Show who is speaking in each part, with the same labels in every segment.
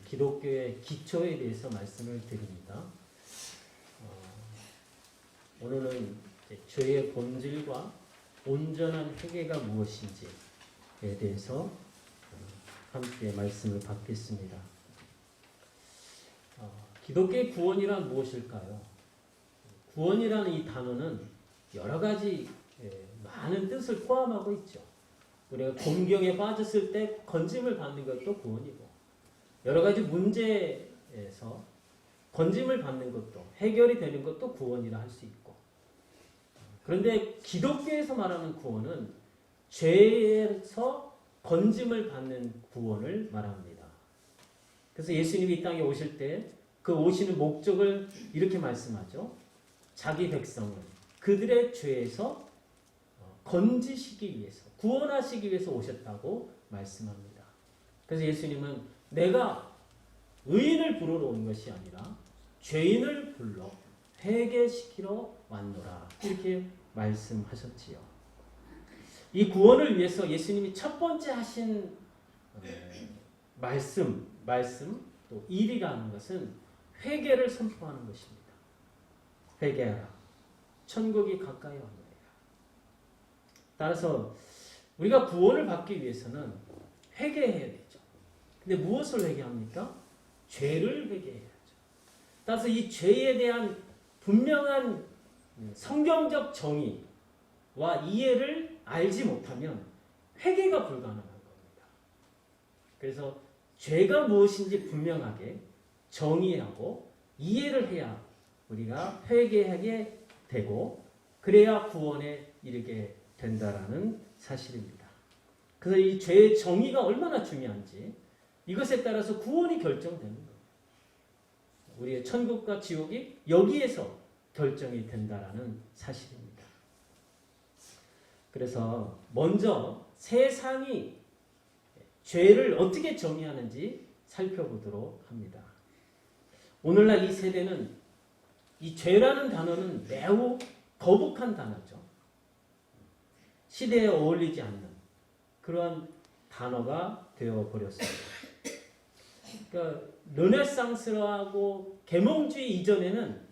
Speaker 1: 기독교의 기초에 대해서 말씀을 드립니다. 오늘은 죄의 본질과 온전한 회개가 무엇인지에 대해서 함께 말씀을 받겠습니다. 기독교의 구원이란 무엇일까요? 구원이라는 이 단어는 여러 가지 많은 뜻을 포함하고 있죠. 우리가 곤경에 빠졌을 때 건짐을 받는 것도 구원이고, 여러 가지 문제에서 건짐을 받는 것도, 해결이 되는 것도 구원이라 할 수 있고, 그런데 기독교에서 말하는 구원은 죄에서 건짐을 받는 구원을 말합니다. 그래서 예수님이 이 땅에 오실 때 그 오시는 목적을 이렇게 말씀하죠. 자기 백성을 그들의 죄에서 건지시기 위해서, 구원하시기 위해서 오셨다고 말씀합니다. 그래서 예수님은 내가 의인을 부르러 온 것이 아니라 죄인을 불러 회개시키러 왔노라, 이렇게 말씀하셨지요. 이 구원을 위해서 예수님이 첫 번째 하신 말씀 또 일이라는 것은 회개를 선포하는 것입니다. 회개하라. 천국이 가까이 왔노라. 따라서 우리가 구원을 받기 위해서는 회개해야 되죠. 근데 무엇을 회개합니까? 죄를 회개해야죠. 따라서 이 죄에 대한 분명한 성경적 정의와 이해를 알지 못하면 회개가 불가능한 겁니다. 그래서 죄가 무엇인지 분명하게 정의하고 이해를 해야 우리가 회개하게 되고, 그래야 구원에 이르게 된다라는 사실입니다. 그래서 이 죄의 정의가 얼마나 중요한지, 이것에 따라서 구원이 결정되는 겁니다. 우리의 천국과 지옥이 여기에서 결정이 된다라는 사실입니다. 그래서 먼저 세상이 죄를 어떻게 정의하는지 살펴보도록 합니다. 오늘날 이 세대는 이 죄라는 단어는 매우 거북한 단어죠. 시대에 어울리지 않는 그러한 단어가 되어버렸습니다. 그러니까 르네상스하고 계몽주의 이전에는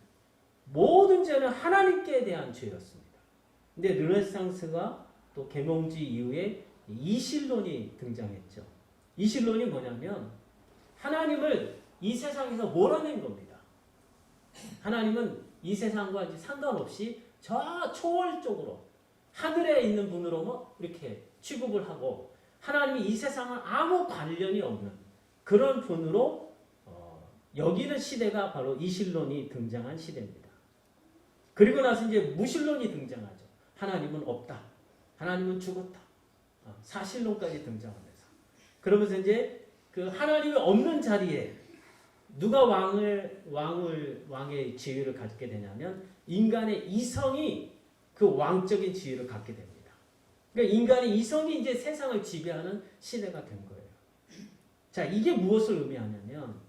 Speaker 1: 모든 죄는 하나님께 대한 죄였습니다. 근데 르네상스가 또 계몽주의 이후에 이신론이 등장했죠. 이신론이 뭐냐면 하나님을 이 세상에서 몰아낸 겁니다. 하나님은 이 세상과 이제 상관없이 저 초월적으로 하늘에 있는 분으로 이렇게 취급을 하고, 하나님이 이 세상과 아무 관련이 없는 그런 분으로 여기는 시대가 바로 이신론이 등장한 시대입니다. 그리고 나서 이제 무신론이 등장하죠. 하나님은 없다. 하나님은 죽었다. 사실론까지 등장하면서. 그러면서 이제 그 하나님이 없는 자리에 누가 왕의 지위를 갖게 되냐면 인간의 이성이 그 왕적인 지위를 갖게 됩니다. 그러니까 인간의 이성이 이제 세상을 지배하는 시대가 된 거예요. 자, 이게 무엇을 의미하냐면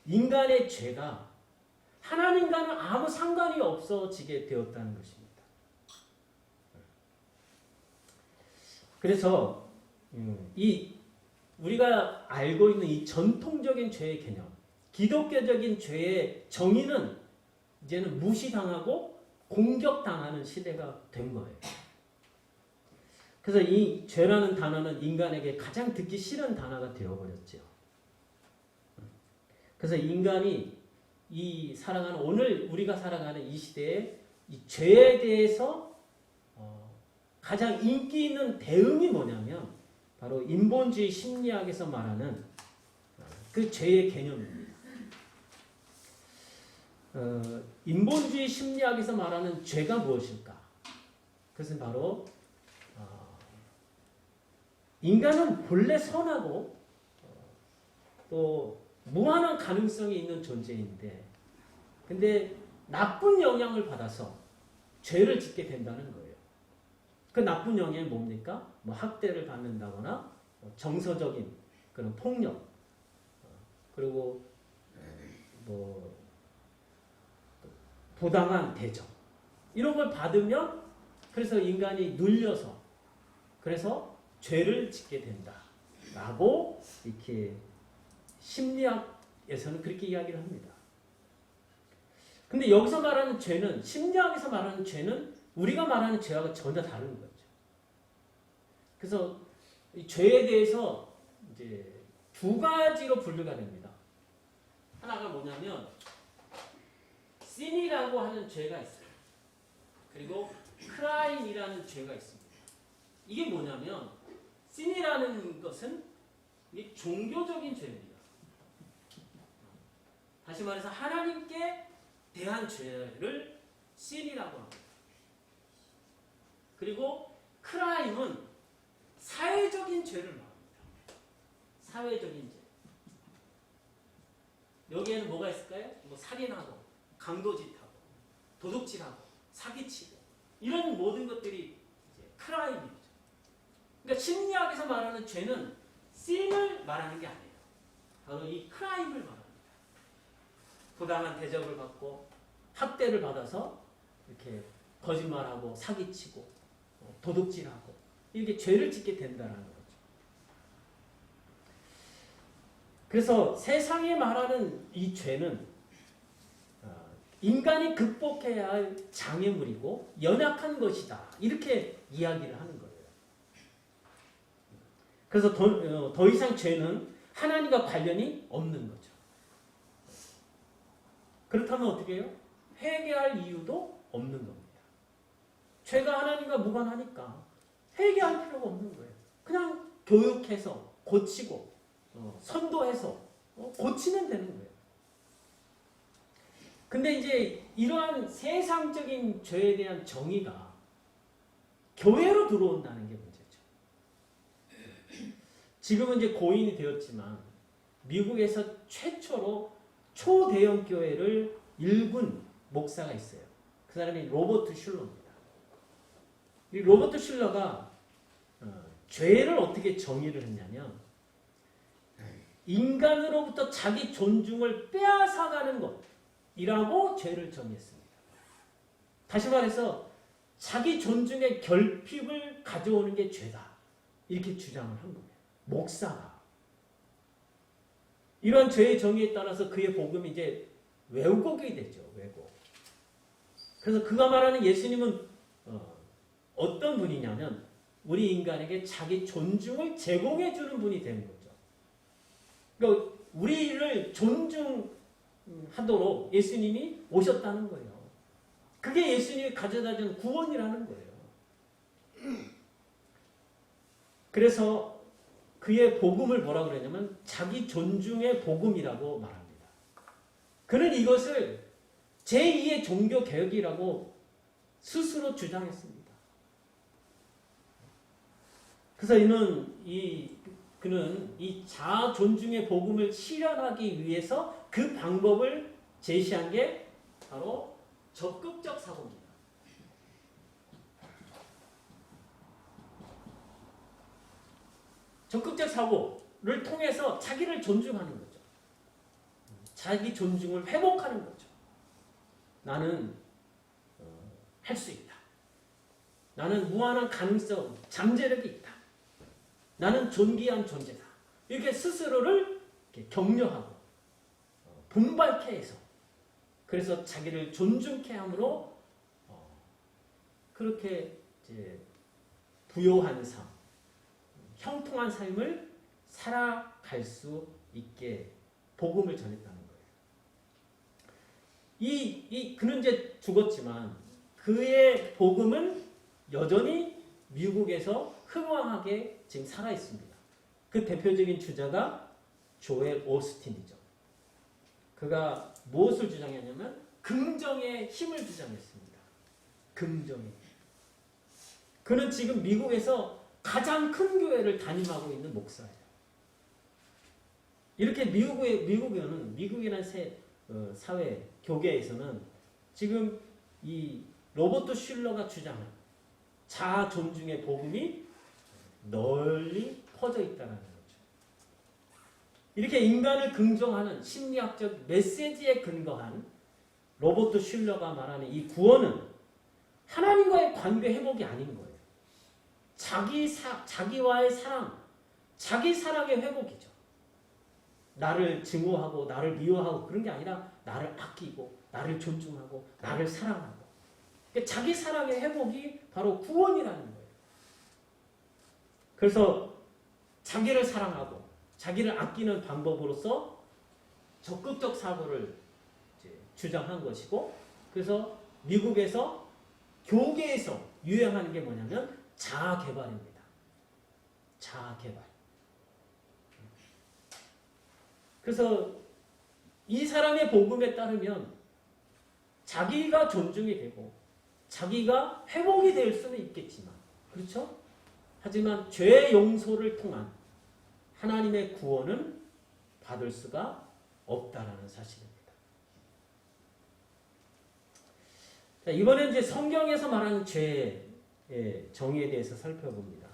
Speaker 1: 인간의 죄가 하나님과는 아무 상관이 없어지게 되었다는 것입니다. 그래서 우리가 알고 있는 이 전통적인 죄의 개념, 기독교적인 죄의 정의는 이제는 무시당하고 공격당하는 시대가 된 거예요. 그래서 이 죄라는 단어는 인간에게 가장 듣기 싫은 단어가 되어버렸죠. 그래서 인간이 오늘 우리가 살아가는 이 시대에 이 죄에 대해서 가장 인기 있는 대응이 뭐냐면 바로 인본주의 심리학에서 말하는 그 죄의 개념입니다. 인본주의 심리학에서 말하는 죄가 무엇일까? 그것은 바로 인간은 본래 선하고 또 무한한 가능성이 있는 존재인데, 근데 나쁜 영향을 받아서 죄를 짓게 된다는 거예요. 그 나쁜 영향이 뭡니까? 학대를 받는다거나 정서적인 그런 폭력, 그리고 부당한 대접, 이런 걸 받으면 그래서 인간이 눌려서 그래서 죄를 짓게 된다라고 이렇게 심리학 심리학에서는 그렇게 이야기를 합니다. 근데 여기서 말하는 죄는, 심리학에서 말하는 죄는 우리가 말하는 죄하고 전혀 다른 거죠. 그래서 이 죄에 대해서 이제 두 가지로 분류가 됩니다. 하나가 뭐냐면 sin이라고 하는 죄가 있어요. 그리고 crime이라는 죄가 있습니다. 이게 뭐냐면 sin이라는 것은 이게 종교적인 죄입니다. 다시 말해서 하나님께 대한 죄를 sin이라고 합니다. 그리고 crime은 사회적인 죄를 말합니다. 사회적인 죄. 여기에는 뭐가 있을까요? 뭐 살인하고, 강도짓하고, 도둑질하고, 사기치고 이런 모든 것들이 이제 크라임이죠. 그러니까 심리학에서 말하는 죄는 sin을 말하는 게 아니에요. 바로 이 크라임을 말합니다. 부당한 대접을 받고 학대를 받아서 이렇게 거짓말하고 사기치고 도둑질하고 이렇게 죄를 짓게 된다는 거죠. 그래서 세상에 말하는 이 죄는 인간이 극복해야 할 장애물이고 연약한 것이다. 이렇게 이야기를 하는 거예요. 그래서 더 이상 죄는 하나님과 관련이 없는 거죠. 그렇다면 어떻게 해요? 회개할 이유도 없는 겁니다. 죄가 하나님과 무관하니까 회개할 필요가 없는 거예요. 그냥 교육해서 고치고 선도해서 고치면 되는 거예요. 근데 이제 이러한 세상적인 죄에 대한 정의가 교회로 들어온다는 게 문제죠. 지금은 이제 고인이 되었지만 미국에서 최초로 초대형 교회를 일군 목사가 있어요. 그 사람이 로버트 슐러입니다. 이 로버트 슐러가 죄를 어떻게 정의를 했냐면 인간으로부터 자기 존중을 빼앗아가는 것이라고 죄를 정의했습니다. 다시 말해서 자기 존중의 결핍을 가져오는 게 죄다. 이렇게 주장을 한 거예요. 목사가. 이런 죄의 정의에 따라서 그의 복음이 이제 왜곡이 되죠. 왜곡. 그래서 그가 말하는 예수님은 어떤 분이냐면 우리 인간에게 자기 존중을 제공해 주는 분이 되는 거죠. 그러니까 우리를 존중하도록 예수님이 오셨다는 거예요. 그게 예수님이 가져다 준 구원이라는 거예요. 그래서 그의 복음을 뭐라고 그러냐면 자기 존중의 복음이라고 말합니다. 그는 이것을 제2의 종교개혁이라고 스스로 주장했습니다. 그래서 그는 이 자아 존중의 복음을 실현하기 위해서 그 방법을 제시한 게 바로 적극적 사고입니다. 적극적 사고를 통해서 자기를 존중하는 거죠. 자기 존중을 회복하는 거죠. 나는 할 수 있다. 나는 무한한 가능성, 잠재력이 있다. 나는 존귀한 존재다. 이렇게 스스로를 이렇게 격려하고 분발케 해서 그래서 자기를 존중케 함으로 그렇게 이제 부요한 삶, 형통한 삶을 살아갈 수 있게 복음을 전했다는 거예요. 그는 이제 죽었지만 그의 복음은 여전히 미국에서 흥왕하게 지금 살아 있습니다. 그 대표적인 주자가 조엘 오스틴이죠. 그가 무엇을 주장했냐면 긍정의 힘을 주장했습니다. 긍정의 힘. 그는 지금 미국에서 가장 큰 교회를 담임하고 있는 목사예요. 이렇게 미국이라는 사회 교계에서는 지금 이 로버트 슐러가 주장한 자아 존중의 복음이 널리 퍼져 있다는 거죠. 이렇게 인간을 긍정하는 심리학적 메시지에 근거한 로버트 슐러가 말하는 이 구원은 하나님과의 관계 회복이 아닌 거예요. 자기와의 사랑, 자기 사랑의 회복이죠. 나를 증오하고 나를 미워하고 그런 게 아니라 나를 아끼고 나를 존중하고 나를 사랑하고 그러니까 자기 사랑의 회복이 바로 구원이라는 거예요. 그래서 자기를 사랑하고 자기를 아끼는 방법으로서 적극적 사고를 이제 주장한 것이고 그래서 미국에서 교계에서 유행하는 게 뭐냐면 자아 개발입니다. 자아 개발. 그래서 이 사람의 복음에 따르면 자기가 존중이 되고 자기가 회복이 될 수는 있겠지만 그렇죠? 하지만 죄 용서를 통한 하나님의 구원은 받을 수가 없다라는 사실입니다. 자, 이번엔 이제 성경에서 말하는 죄의 정의에 대해서 살펴봅니다.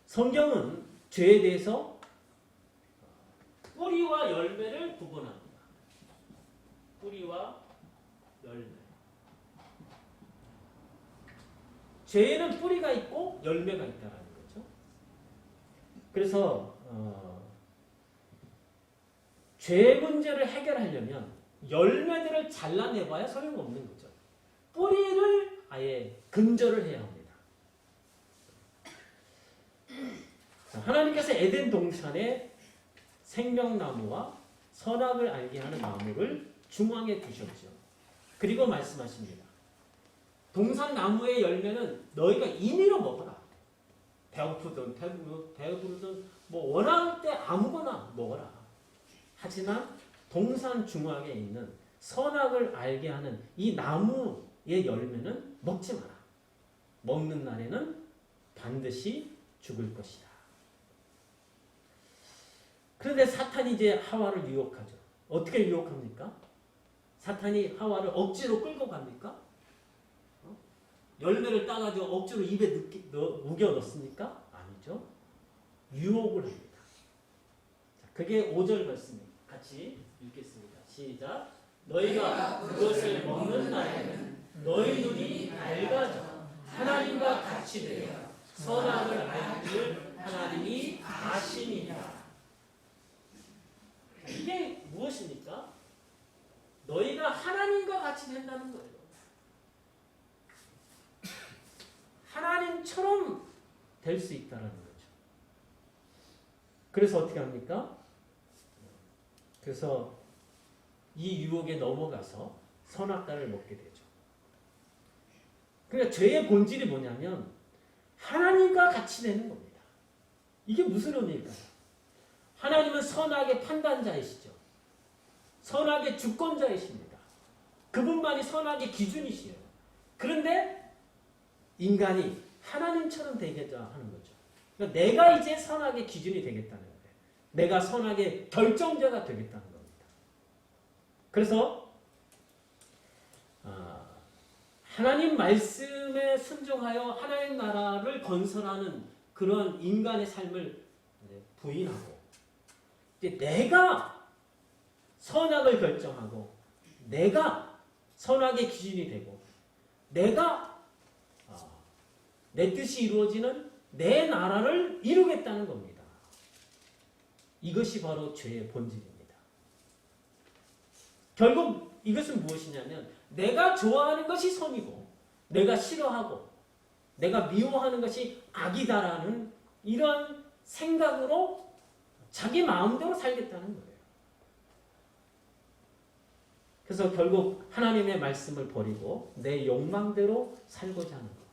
Speaker 1: 성경은 죄에 대해서 뿌리와 열매를 구분합니다. 뿌리와 열매. 죄에는 뿌리가 있고 열매가 있다는 거죠. 그래서 죄 문제를 해결하려면 열매들을 잘라내봐야 소용없는 거죠. 뿌리를 아예 근절을 해야 합니다. 하나님께서 에덴 동산에 생명나무와 선악을 알게 하는 나무를 중앙에 두셨죠. 그리고 말씀하십니다. 동산 나무의 열매는 너희가 임의로 먹어라. 배고프든 배부르든 뭐 원할 때 아무거나 먹어라. 하지만 동산 중앙에 있는 선악을 알게 하는 이 나무의 열매는 먹지 마라. 먹는 날에는 반드시 죽을 것이다. 그런데 사탄이 이제 하와를 유혹하죠. 어떻게 유혹합니까? 사탄이 하와를 억지로 끌고 갑니까? 열매를 따가지고 억지로 입에 우겨 넣습니까? 아니죠. 유혹을 합니다. 자, 그게 5절 말씀입니다. 같이 읽겠습니다. 시작. 너희가 그것을 먹는 날에는 너희 눈이 밝아져 하나님과 같이 되어 선악을 알기를 하나님이 아시니라. 이게 무엇입니까? 너희가 하나님과 같이 된다는 거예요. 하나님처럼 될 수 있다는 거죠. 그래서 어떻게 합니까? 그래서 이 유혹에 넘어가서 선악과를 먹게 되죠. 그러니까 죄의 본질이 뭐냐면 하나님과 같이 되는 겁니다. 이게 무슨 의미일까요? 하나님은 선악의 판단자이시죠. 선악의 주권자이십니다. 그분만이 선악의 기준이시에요. 그런데 인간이 하나님처럼 되겠다 하는 거죠. 그러니까 내가 이제 선악의 기준이 되겠다는 거예요. 내가 선악의 결정자가 되겠다는 겁니다. 그래서 하나님 말씀에 순종하여 하나님 나라를 건설하는 그런 인간의 삶을 부인하고 이제 내가 선악을 결정하고 내가 선악의 기준이 되고 내가 내 뜻이 이루어지는 내 나라를 이루겠다는 겁니다. 이것이 바로 죄의 본질입니다. 결국 이것은 무엇이냐면 내가 좋아하는 것이 선이고 내가 싫어하고 내가 미워하는 것이 악이다라는 이런 생각으로 자기 마음대로 살겠다는 거예요. 그래서 결국 하나님의 말씀을 버리고 내 욕망대로 살고자 하는 것.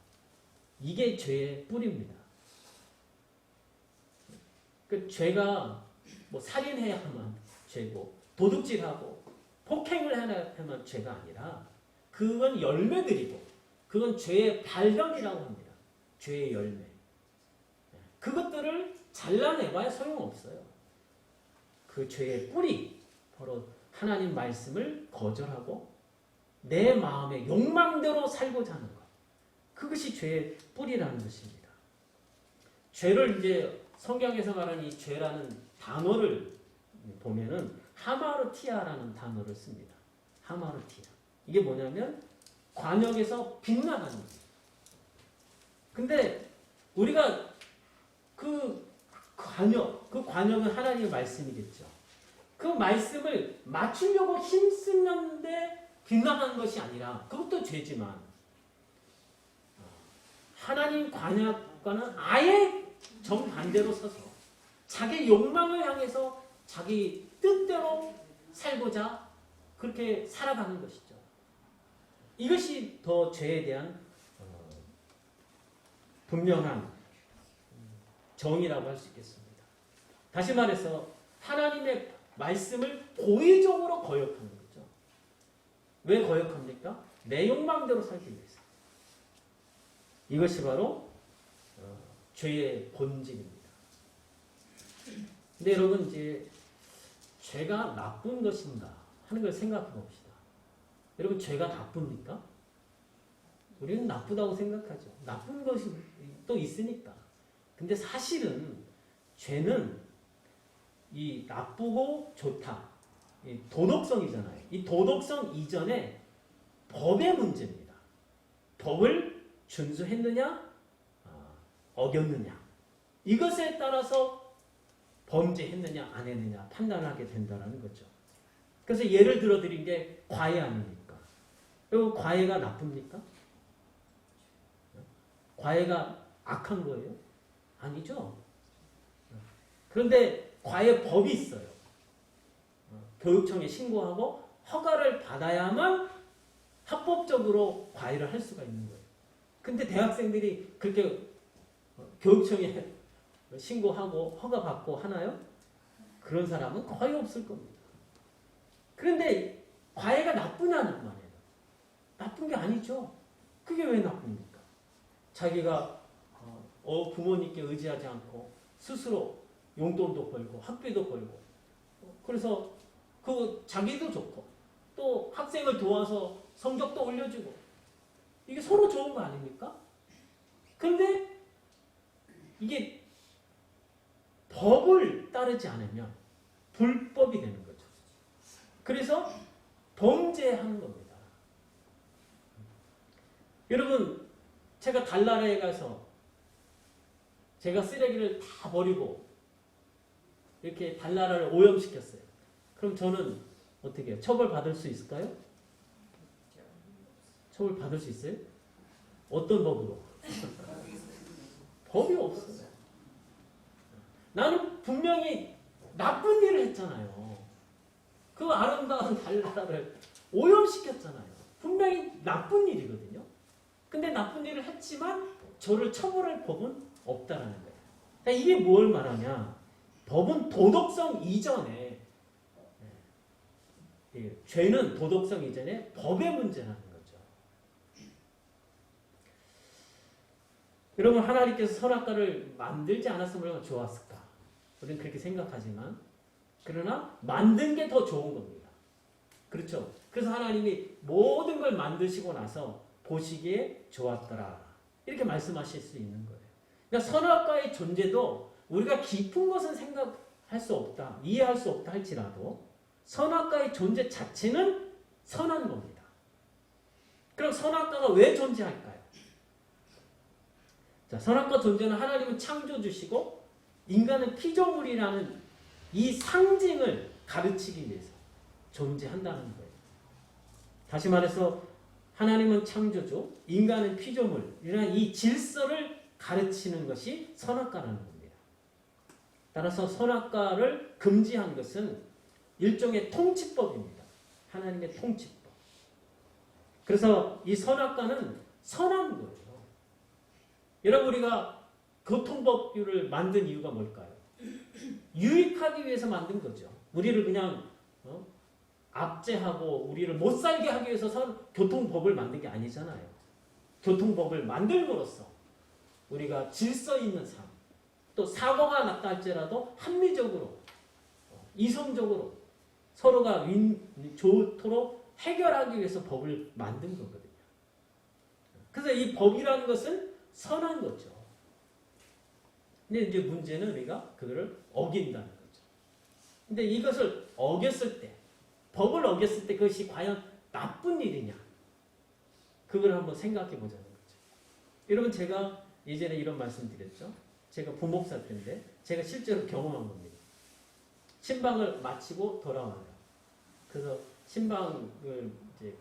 Speaker 1: 이게 죄의 뿌리입니다. 그 죄가 뭐 살인해야만 죄고 도둑질하고 폭행을 해야만 죄가 아니라 그건 열매들이고 그건 죄의 발견이라고 합니다. 죄의 열매. 그것들을 잘라내봐야 소용없어요. 그 죄의 뿌리 바로 하나님 말씀을 거절하고 내 마음의 욕망대로 살고자 하는 것. 그것이 죄의 뿌리라는 것입니다. 죄를 이제 성경에서 말하는 이 죄라는 단어를 보면은 하마르티아라는 단어를 씁니다. 하마르티아. 이게 뭐냐면 관역에서 빗나가는 거예요. 근데 우리가 그 관역은 하나님의 말씀이겠죠. 그 말씀을 맞추려고 힘쓰는데 빗나간 것이 아니라 그것도 죄지만 하나님 관약과는 아예 정반대로 서서 자기 욕망을 향해서 자기 뜻대로 살고자 그렇게 살아가는 것이죠. 이것이 더 죄에 대한 분명한 정의라고 할 수 있겠습니다. 다시 말해서 하나님의 말씀을 고의적으로 거역하는 거죠. 왜 거역합니까? 내 욕망대로 살기 위해서. 이것이 바로 죄의 본질입니다. 근데 여러분 이제 죄가 나쁜 것인가 하는 걸 생각해 봅시다. 여러분 죄가 나쁩니까? 우리는 나쁘다고 생각하죠. 나쁜 것이 또 있으니까. 근데 사실은 죄는 이 나쁘고 좋다. 이 도덕성이잖아요. 이 도덕성 이전에 법의 문제입니다. 법을 준수했느냐, 어겼느냐. 이것에 따라서 범죄했느냐, 안 했느냐 판단하게 된다는 거죠. 그래서 예를 들어 드린 게 과외 아닙니까? 그리고 과외가 나쁩니까? 과외가 악한 거예요? 아니죠. 그런데 과외법이 있어요. 교육청에 신고하고 허가를 받아야만 합법적으로 과외를 할 수가 있는 거예요. 근데 대학생들이 그렇게 교육청에 신고하고 허가 받고 하나요? 그런 사람은 거의 없을 겁니다. 그런데 과외가 나쁘냐는 말이에요. 나쁜 게 아니죠. 그게 왜 나쁩니까? 자기가 부모님께 의지하지 않고 스스로 용돈도 벌고 학비도 벌고 그래서 그 자기도 좋고 또 학생을 도와서 성적도 올려주고 이게 서로 좋은 거 아닙니까? 그런데 이게 법을 따르지 않으면 불법이 되는 거죠. 그래서 범죄하는 겁니다. 여러분 제가 달나라에 가서 제가 쓰레기를 다 버리고 이렇게 달나라를 오염시켰어요. 그럼 저는 어떻게 해요? 처벌받을 수 있을까요? 처벌받을 수 있어요? 어떤 법으로? 법이 없어요. 나는 분명히 나쁜 일을 했잖아요. 그 아름다운 달나라를 오염시켰잖아요. 분명히 나쁜 일이거든요. 근데 나쁜 일을 했지만 저를 처벌할 법은 없다라는 거예요. 그러니까 이게 뭘 말하냐? 법은 도덕성 이전에 죄는 도덕성 이전에 법의 문제라는 거죠. 여러분 하나님께서 선악과를 만들지 않았으면 얼마나 좋았을까? 우리는 그렇게 생각하지만 그러나 만든 게 더 좋은 겁니다. 그렇죠? 그래서 하나님이 모든 걸 만드시고 나서 보시기에 좋았더라. 이렇게 말씀하실 수 있는 거예요. 그러니까 선악과의 존재도 우리가 깊은 것은 생각할 수 없다, 이해할 수 없다 할지라도 선악과의 존재 자체는 선한 겁니다. 그럼 선악과가 왜 존재할까요? 자, 선악과 존재는 하나님은 창조주시고 인간은 피조물이라는 이 상징을 가르치기 위해서 존재한다는 거예요. 다시 말해서 하나님은 창조주, 인간은 피조물이라는 이 질서를 가르치는 것이 선악과라는 겁니다. 따라서 선악과를 금지한 것은 일종의 통치법입니다. 하나님의 통치법. 그래서 이 선악과는 선한 거예요. 여러분 우리가 교통법규를 만든 이유가 뭘까요? 유익하기 위해서 만든 거죠. 우리를 그냥 압제하고 우리를 못 살게 하기 위해서 교통법을 만든 게 아니잖아요. 교통법을 만들므로써 우리가 질서 있는 삶, 또 사고가 났다 할지라도 합리적으로, 이성적으로 서로가 좋도록 해결하기 위해서 법을 만든 거거든요. 그래서 이 법이라는 것은 선한 거죠. 근데 이제 문제는 우리가 그거를 어긴다는 거죠. 근데 이것을 어겼을 때, 법을 어겼을 때 그것이 과연 나쁜 일이냐? 그걸 한번 생각해 보자는 거죠. 여러분 제가 예전에 이런 말씀 드렸죠. 제가 부목사 때인데 제가 실제로 경험한 겁니다. 신방을 마치고 돌아와요. 그래서 신방을 이제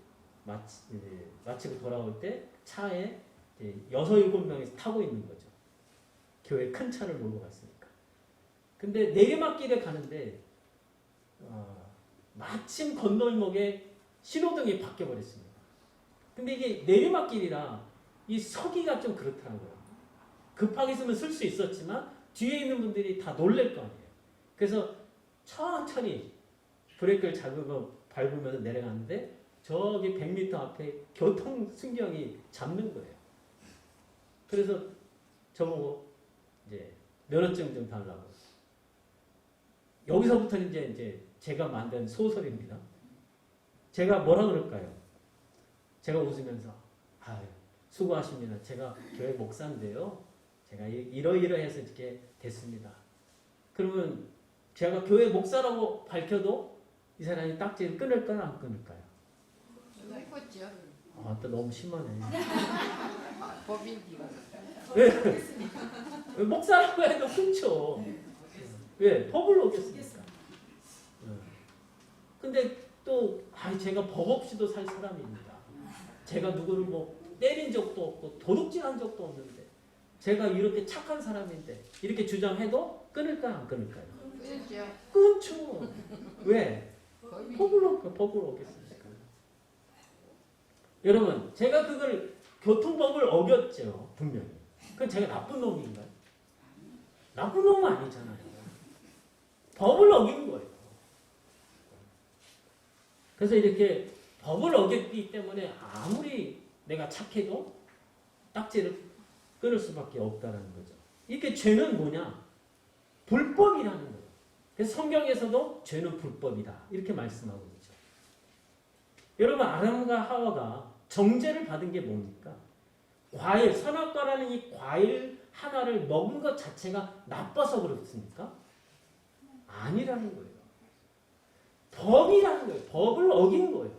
Speaker 1: 마치고 돌아올 때 차에 이제 6-7명이 타고 있는 거죠. 교회 큰 차를 몰고 갔으니까. 근데 내리막길에 가는데 마침 건널목에 신호등이 바뀌어버렸습니다. 근데 이게 내리막길이라 이 서기가 좀 그렇더라고요. 급하게 있으면 쓸 수 있었지만 뒤에 있는 분들이 다 놀랄 거 아니에요. 그래서 천천히 브레이크를 밟으면서 내려가는데 저기 100m 앞에 교통순경이 잡는 거예요. 그래서 저보고 이제 면허증 좀 달라고. 여기서부터는 이제 제가 만든 소설입니다. 제가 뭐라 그럴까요? 제가 웃으면서 아유, 수고하십니다. 제가 교회 목사인데요. 제가 이러이러해서 이렇게 됐습니다. 그러면 제가 교회 목사라고 밝혀도 이 사람이 딱지를 끊을까요? 안 끊을까요?
Speaker 2: 끊었죠.
Speaker 1: 아, 또 너무 심하네.
Speaker 2: 법인이가.
Speaker 1: 왜 목사라고 해도 끊죠. 왜? 법을 어겼으니까. 근데 또 제가 법 없이도 살 사람입니다. 제가 누구를 뭐 때린 적도 없고 도둑질한 적도 없는데 제가 이렇게 착한 사람인데 이렇게 주장해도 끊을까요? 안 끊을까요?
Speaker 2: 끊었죠.
Speaker 1: 끊죠. 왜? 법을 어겼으니까. 여러분, 제가 그걸 교통법을 어겼죠. 분명히. 그건 제가 나쁜 놈인가요? 나쁜 놈은 아니잖아요. 법을 어긴 거예요. 그래서 이렇게 법을 어겼기 때문에 아무리 내가 착해도 딱지를 끊을 수밖에 없다는 거죠. 이게 죄는 뭐냐? 불법이라는 거예요. 그래서 성경에서도 죄는 불법이다. 이렇게 말씀하고 있죠. 여러분, 아담과 하와가 정죄를 받은 게 뭡니까? 과일, 선악과라는 이 과일 하나를 먹은 것 자체가 나빠서 그렇습니까? 아니라는 거예요. 법이라는 거예요. 법을 어긴 거예요.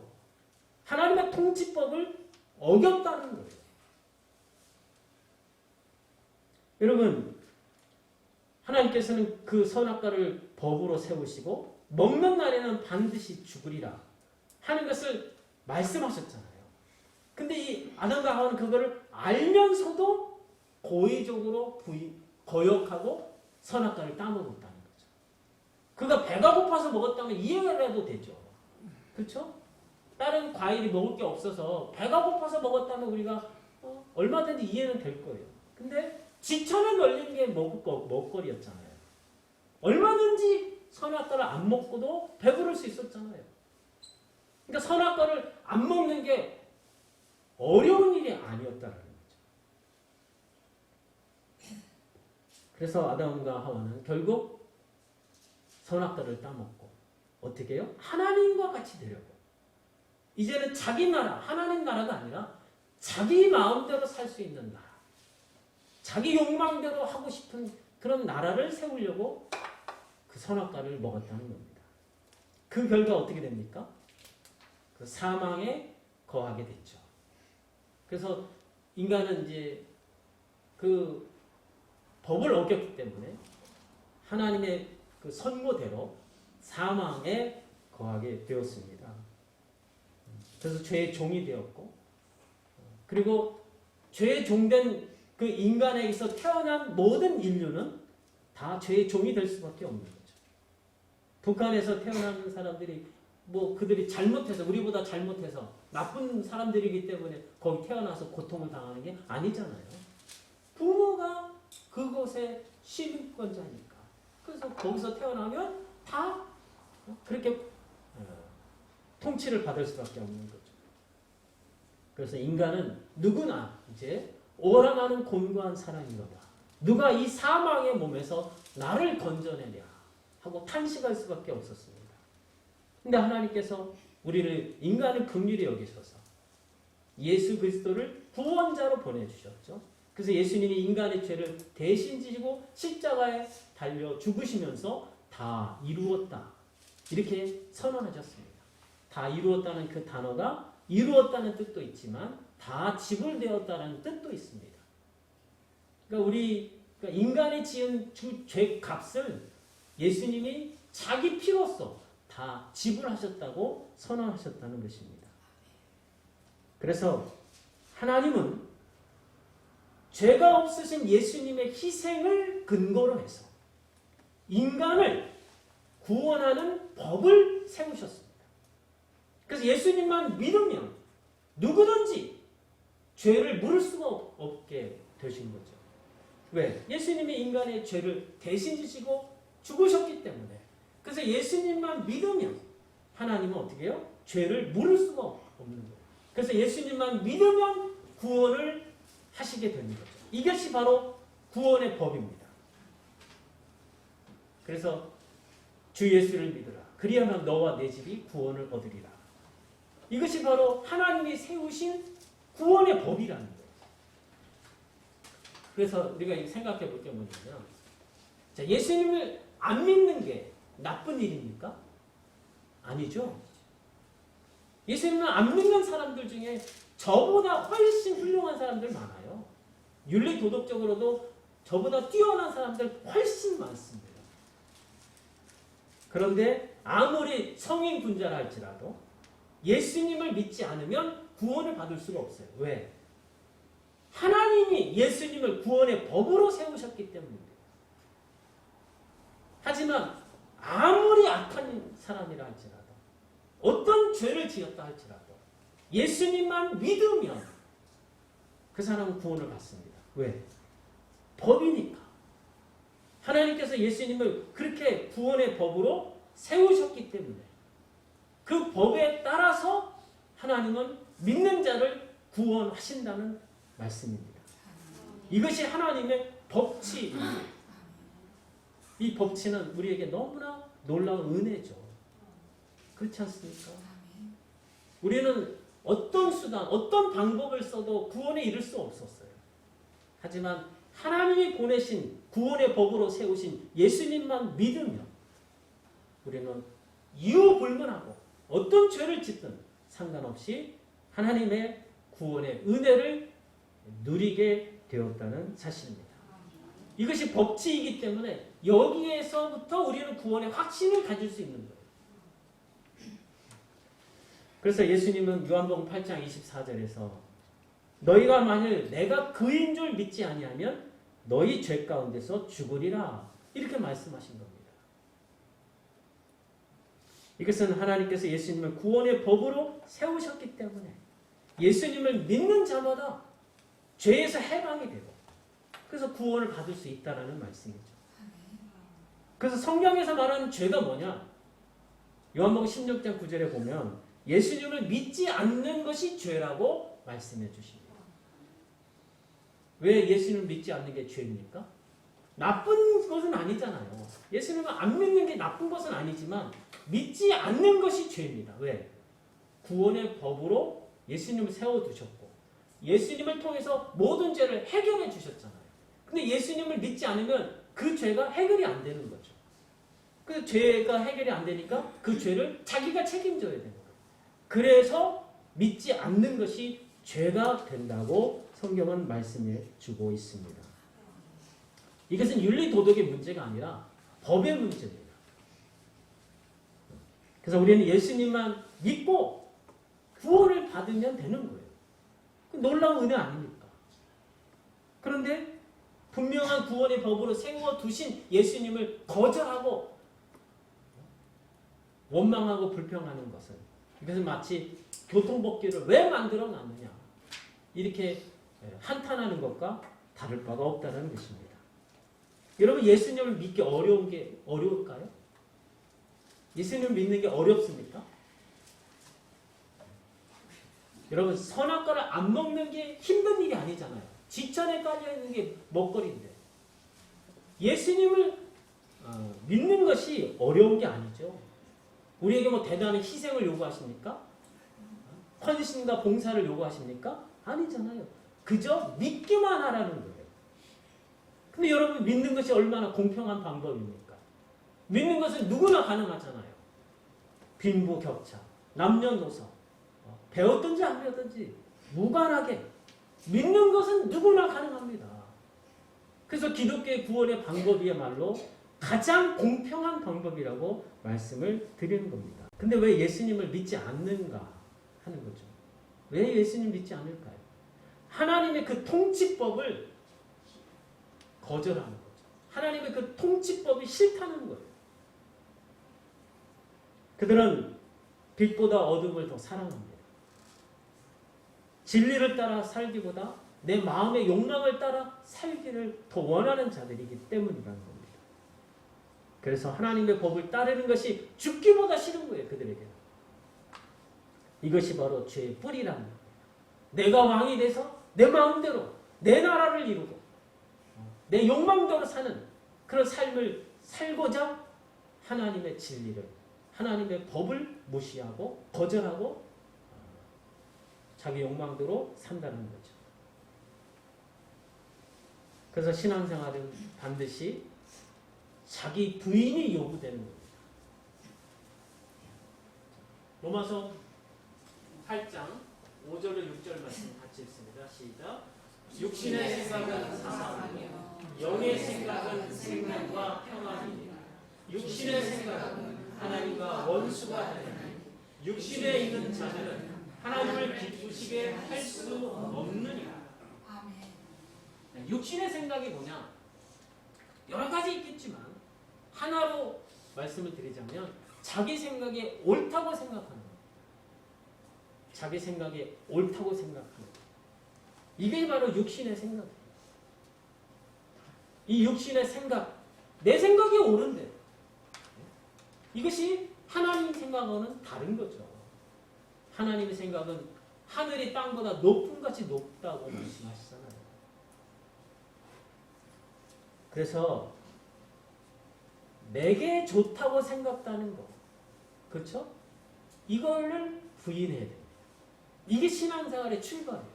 Speaker 1: 하나님의 통치법을 어겼다는 거예요. 여러분, 하나님께서는 그 선악과를 법으로 세우시고 먹는 날에는 반드시 죽으리라 하는 것을 말씀하셨잖아요. 근데 이 아담과 하와는 그거를 알면서도 고의적으로 거역하고 선악과를 따먹었다는 거죠. 그가 배가 고파서 먹었다면 이해라도 되죠. 그렇죠? 다른 과일이 먹을 게 없어서 배가 고파서 먹었다면 우리가 얼마든지 이해는 될 거예요. 근데 지천을 널린 게 먹거리였잖아요. 얼마든지 선악과를 안 먹고도 배부를 수 있었잖아요. 그러니까 선악과를 안 먹는 게 어려운 일이 아니었다는 거죠. 그래서 아담과 하와는 결국 선악과를 따먹고 어떻게 해요? 하나님과 같이 되려고. 이제는 자기 나라, 하나님 나라가 아니라 자기 마음대로 살 수 있는 나라. 자기 욕망대로 하고 싶은 그런 나라를 세우려고 그 선악과를 먹었다는 겁니다. 그 결과 어떻게 됩니까? 그 사망에 거하게 됐죠. 그래서 인간은 이제 그 법을 어겼기 때문에 하나님의 그 선고대로 사망에 거하게 되었습니다. 그래서 죄의 종이 되었고, 그리고 죄의 종된 그 인간에게서 태어난 모든 인류는 다 죄의 종이 될 수밖에 없는 거죠. 북한에서 태어나는 사람들이 뭐 그들이 잘못해서 우리보다 잘못해서 나쁜 사람들이기 때문에 거기 태어나서 고통을 당하는 게 아니잖아요. 부모가 그곳의 시민권자니까. 그래서 거기서 태어나면 다 그렇게 통치를 받을 수밖에 없는 거죠. 그래서 인간은 누구나 이제 오라나는 곤고한 사람이로다. 누가 이 사망의 몸에서 나를 건져내냐 하고 탄식할 수밖에 없었습니다. 근데 하나님께서 우리를 인간을 긍휼히 여기셔서 예수 그리스도를 구원자로 보내주셨죠. 그래서 예수님이 인간의 죄를 대신 지시고 십자가에 달려 죽으시면서 다 이루었다. 이렇게 선언하셨습니다. 다 이루었다는 그 단어가 이루었다는 뜻도 있지만 다 지불되었다는 뜻도 있습니다. 그러니까 인간이 지은 죄 값을 예수님이 자기 피로써 다 지불하셨다고 선언하셨다는 것입니다. 그래서 하나님은 죄가 없으신 예수님의 희생을 근거로 해서 인간을 구원하는 법을 세우셨습니다. 그래서 예수님만 믿으면 누구든지 죄를 물을 수가 없게 되신 거죠. 왜? 예수님이 인간의 죄를 대신 지시고 죽으셨기 때문에. 그래서 예수님만 믿으면 하나님은 어떻게 해요? 죄를 물을 수가 없는 거예요. 그래서 예수님만 믿으면 구원을 하시게 되는 거죠. 이것이 바로 구원의 법입니다. 그래서 주 예수를 믿으라. 그리하면 너와 내 집이 구원을 얻으리라. 이것이 바로 하나님이 세우신 구원의 법이라는 거예요. 그래서 우리가 생각해 볼 게 뭐냐면, 자, 예수님을 안 믿는 게 나쁜 일입니까? 아니죠. 예수님을 안 믿는 사람들 중에 저보다 훨씬 훌륭한 사람들 많아요. 윤리 도덕적으로도 저보다 뛰어난 사람들 훨씬 많습니다. 그런데 아무리 성인 군자라 할지라도 예수님을 믿지 않으면 구원을 받을 수가 없어요. 왜? 하나님이 예수님을 구원의 법으로 세우셨기 때문입니다. 하지만 아무리 악한 사람이라 할지라도 어떤 죄를 지었다 할지라도 예수님만 믿으면 그 사람은 구원을 받습니다. 왜? 법이니까. 하나님께서 예수님을 그렇게 구원의 법으로 세우셨기 때문에 그 법에 따라서 하나님은 믿는 자를 구원하신다는 말씀입니다. 이것이 하나님의 법치입니다. 이 법치는 우리에게 너무나 놀라운 은혜죠. 그렇지 않습니까? 우리는 어떤 수단, 어떤 방법을 써도 구원에 이를 수 없었어요. 하지만 하나님이 보내신 구원의 법으로 세우신 예수님만 믿으면 우리는 이유 불문하고 어떤 죄를 짓든 상관없이 하나님의 구원의 은혜를 누리게 되었다는 사실입니다. 이것이 법치이기 때문에 여기에서부터 우리는 구원의 확신을 가질 수 있는 거예요. 그래서 예수님은 요한복음 8장 24절에서 너희가 만일 내가 그인 줄 믿지 아니하면 너희 죄 가운데서 죽으리라 이렇게 말씀하신 겁니다. 이것은 하나님께서 예수님을 구원의 법으로 세우셨기 때문에 예수님을 믿는 자마다 죄에서 해방이 되고 그래서 구원을 받을 수 있다는 말씀이죠. 그래서 성경에서 말하는 죄가 뭐냐? 요한복음 16장 9절에 보면 예수님을 믿지 않는 것이 죄라고 말씀해 주십니다. 왜 예수님을 믿지 않는 게 죄입니까? 나쁜 것은 아니잖아요. 예수님을 안 믿는 게 나쁜 것은 아니지만 믿지 않는 것이 죄입니다. 왜? 구원의 법으로 예수님을 세워두셨고 예수님을 통해서 모든 죄를 해결해 주셨잖아요. 근데 예수님을 믿지 않으면 그 죄가 해결이 안 되는 거죠. 그 죄가 해결이 안 되니까 그 죄를 자기가 책임져야 되는 거예요. 그래서 믿지 않는 것이 죄가 된다고 성경은 말씀해 주고 있습니다. 이것은 윤리 도덕의 문제가 아니라 법의 문제입니다. 그래서 우리는 예수님만 믿고 구원을 받으면 되는 거예요. 놀라운 은혜 아닙니까? 그런데 분명한 구원의 법으로 세워두신 예수님을 거절하고 원망하고 불평하는 것은 이것은 마치 교통법규를 왜 만들어 놨느냐 이렇게 한탄하는 것과 다를 바가 없다는 것입니다. 여러분 예수님을 믿기 어려운 게 어려울까요? 예수님을 믿는 게 어렵습니까? 여러분 선악과를 안 먹는 게 힘든 일이 아니잖아요. 지천에 깔려있는 게 먹거리인데 예수님을 믿는 것이 어려운 게 아니죠. 우리에게 뭐 대단한 희생을 요구하십니까? 헌신과 봉사를 요구하십니까? 아니잖아요. 그저 믿기만 하라는 거예요. 근데 여러분 믿는 것이 얼마나 공평한 방법입니까? 믿는 것은 누구나 가능하잖아요. 빈부격차, 남녀노소, 배웠든지 안 배웠든지 무관하게 믿는 것은 누구나 가능합니다. 그래서 기독교의 구원의 방법이야말로 가장 공평한 방법이라고 말씀을 드리는 겁니다. 근데 왜 예수님을 믿지 않는가 하는 거죠. 왜 예수님 믿지 않을까요? 하나님의 그 통치법을 거절하는 거죠. 하나님의 그 통치법이 싫다는 거예요. 그들은 빛보다 어둠을 더 사랑합니다. 진리를 따라 살기보다 내 마음의 욕망을 따라 살기를 더 원하는 자들이기 때문이라는 겁니다. 그래서 하나님의 법을 따르는 것이 죽기보다 싫은 거예요. 그들에게는. 이것이 바로 죄의 뿌리라는 겁니다. 내가 왕이 돼서 내 마음대로 내 나라를 이루고 내 욕망대로 사는 그런 삶을 살고자 하나님의 진리를, 하나님의 법을 무시하고 거절하고 자기 욕망대로 산다는 거죠. 그래서 신앙생활은 반드시 자기 부인이 요구되는 겁니다. 로마서 8장 5절로 6절 말씀 같이 읽습니다. 시작. 육신의 생각은 사망이요 영의 생각은 생명과 평안이니라. 육신의 생각은 하나님과 원수가 되니 육신에 있는 자들은 하나님을 기쁘시게 할 수 없느니라. 육신의 생각이 뭐냐? 여러 가지 있겠지만 하나로 말씀을 드리자면 자기 생각에 옳다고 생각하는 것. 자기 생각에 옳다고 생각하는 것. 이게 바로 육신의 생각이에요. 이 육신의 생각, 내 생각이 옳은데 이것이 하나님 생각과는 다른 거죠. 하나님의 생각은 하늘이 땅보다 높은 것이 높다고 말씀하시잖아요. 그래서 내게 좋다고 생각하는 거, 그렇죠? 이거를 부인해야 됩니다. 이게 신앙생활의 출발이에요.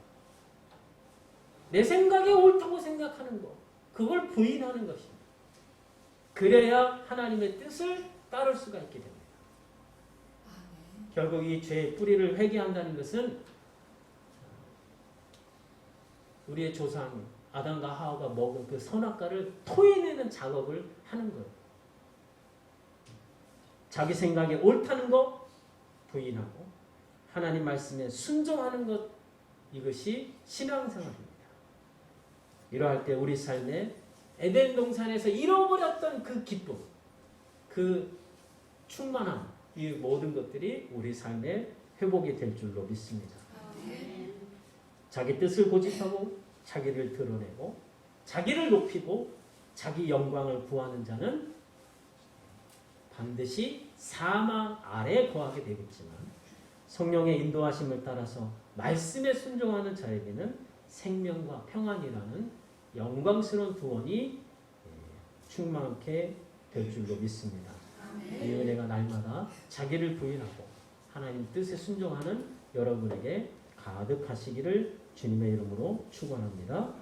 Speaker 1: 내 생각에 옳다고 생각하는 거, 그걸 부인하는 것입니다. 그래야 하나님의 뜻을 따를 수가 있게 됩니다. 결국 이 죄의 뿌리를 회개한다는 것은 우리의 조상 아담과 하와가 먹은 그 선악과를 토해내는 작업을 하는 거예요. 자기 생각에 옳다는 것 부인하고 하나님 말씀에 순종하는 것, 이것이 신앙생활입니다. 이러할 때 우리 삶에 에덴 동산에서 잃어버렸던 그 기쁨, 그 충만함, 이 모든 것들이 우리 삶에 회복이 될 줄로 믿습니다. 자기 뜻을 고집하고 자기를 드러내고 자기를 높이고 자기 영광을 구하는 자는 반드시 사망 아래 거하게 되겠지만 성령의 인도하심을 따라서 말씀에 순종하는 자에게는 생명과 평안이라는 영광스러운 구원이 충만케 될 줄로 믿습니다. 이 은혜가 날마다 자기를 부인하고 하나님 뜻에 순종하는 여러분에게 가득하시기를 주님의 이름으로 축원합니다.